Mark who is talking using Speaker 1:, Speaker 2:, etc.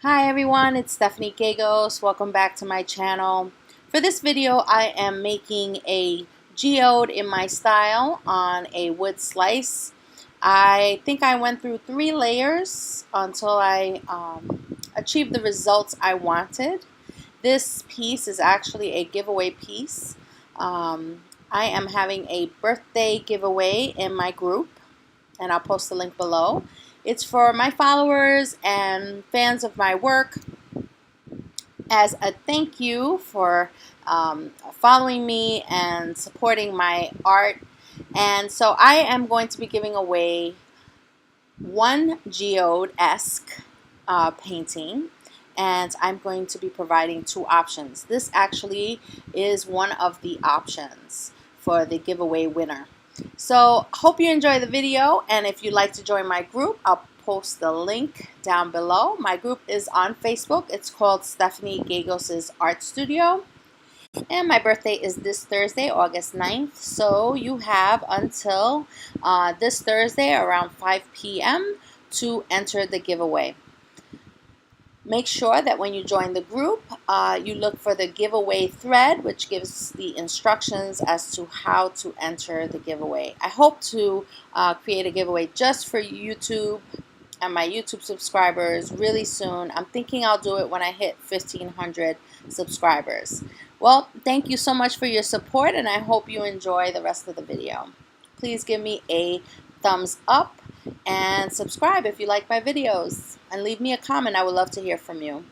Speaker 1: Hi everyone, it's Stephanie Geode. Welcome back to my channel. For this video, I am making a geode in my style on a wood slice. I think I went through 3 layers until I achieved the results I wanted. This piece is actually a giveaway piece. I am having a birthday giveaway in my group, and I'll post the link below. It's for my followers and fans of my work as a thank you for following me and supporting my art. And so I am going to be giving away one geode-esque painting, and I'm going to be providing 2 options. This actually is one of the options for the giveaway winner. So hope you enjoy the video, and if you'd like to join my group, I'll post the link down below. My group is on Facebook. It's called Stephanie Geode Art Studio. And my birthday is this Thursday, August 9th. So you have until this Thursday around 5 p.m. to enter the giveaway. Make sure that when you join the group, you look for the giveaway thread, which gives the instructions as to how to enter the giveaway. I hope to create a giveaway just for YouTube and my YouTube subscribers really soon. I'm thinking I'll do it when I hit 1,500 subscribers. Well, thank you so much for your support, and I hope you enjoy the rest of the video. Please give me a thumbs up and subscribe if you like my videos, and leave me a comment. I would love to hear from you.